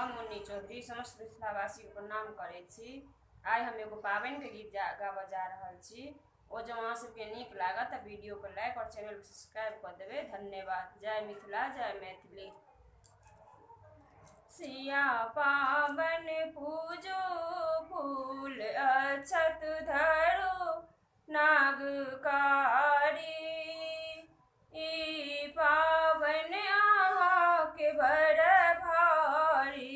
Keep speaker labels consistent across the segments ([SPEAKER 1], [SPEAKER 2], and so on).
[SPEAKER 1] हम मुन्नी चौधरी समस्त मिथिलावासी को प्रणाम करै छी। आइ हम एगो पाबनि के गीत गाबऽ जा रहल छी। ओ जब अहाँ सबके नीक लागत तऽ वीडियो को लाइक और चैनल को सब्सक्राइब कर देबै। धन्यवाद। जय मिथिला, जय मैथिली। सिया पाबन पूजो फूल अक्षत धरो नागकारी। ई पावन आहा के बड़ भारी।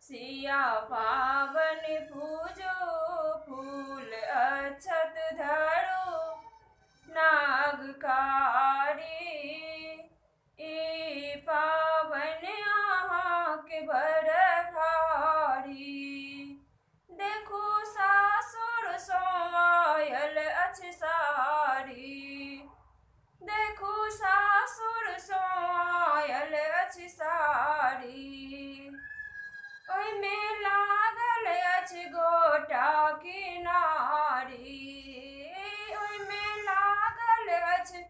[SPEAKER 1] सिया पावन पूजो फूल अक्षत धरो नागकारी। ई पावन आहा के बड़ भारी। देखो सासुर सो आयल अछि सारी। देखो सासुर सो आयल अछि सारी। ओहिमे लागल अछि गोटा किनारी। ओहिमे लागल अछि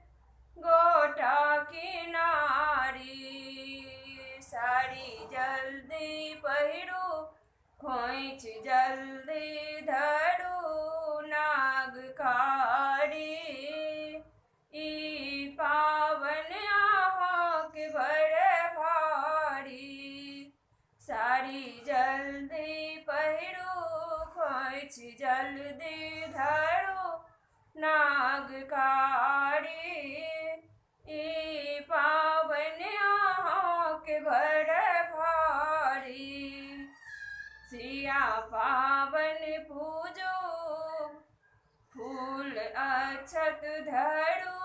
[SPEAKER 1] गोटा किनारी। साड़ी जल्दी पहिरू खोइछ जल्दी धरू नागकारी। ई पावन आहा के बड़ भारी। साड़ी जल्दी पहिरू खोइछ जल्दी धरू नागकारी। ई पावन आहा के बड़ भारी। सिया पावन पूजो फूल अक्षत धरू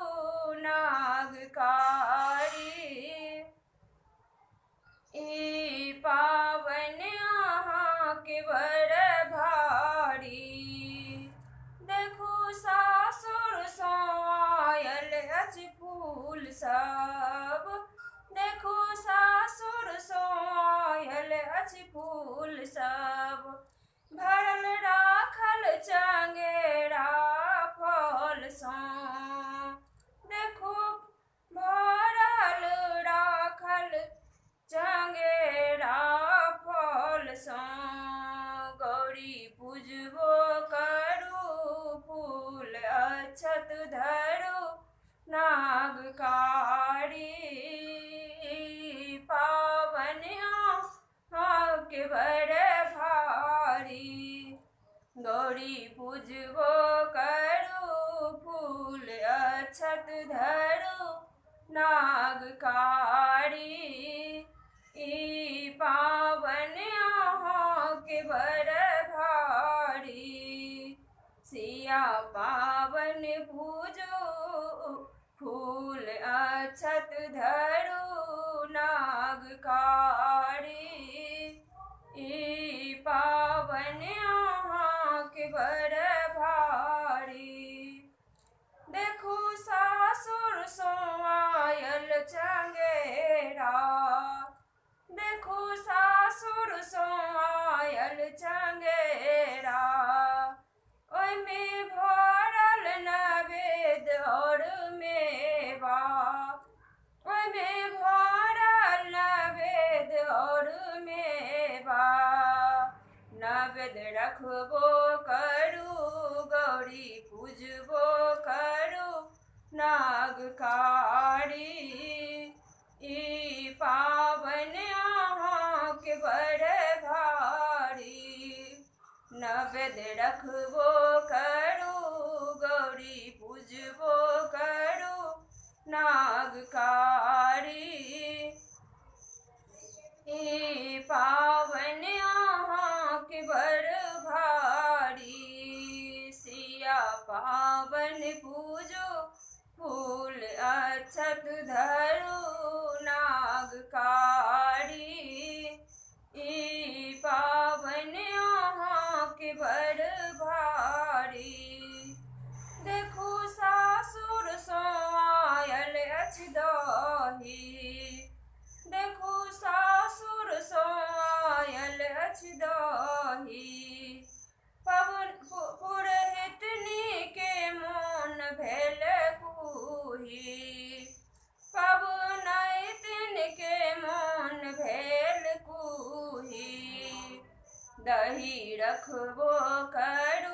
[SPEAKER 1] नागकारी। ई पावन आहा के बड़ भारी। देखो सासुर सो आयल अछि फूल सब। देखो सासुर सो आयल अछि फूल सब। भरल राखल चंगेरा फल सँ। देखो भरल राखल चंगेरा फल सँ। गौरी पूजबो करू फूल अक्षत धरू नागकारी। पावन आहा के बड़ भारी। गौरी पूजबो करू फूल अक्षत धरू नागकारी। ई पावन आहा के बड़ भारी। सिया पावन पूजो फूल अक्षत धरू नागकारी। ई पावन आहा के बड़ भारी। देखो सासुर सो आयल चंगेरा। देखो सासुर सो आयल चंगेरा। ओहिमे भरल नवेद और मेवा। ओहिमे भरल नवेद और मेवा। नवेद रखबो करू गौरी पूजबो करू नागकारी। ई पावन आहा के बड़ भारी। नवेद रखबो करू गौरी पूजबो करू नागकारी। ई पावन आहा के बड़ भारी। सिया पावन पूजो फूल अक्षत धरू नागकारी। ई पावन आहा के बड़ भारी। दही रखबो खड़ा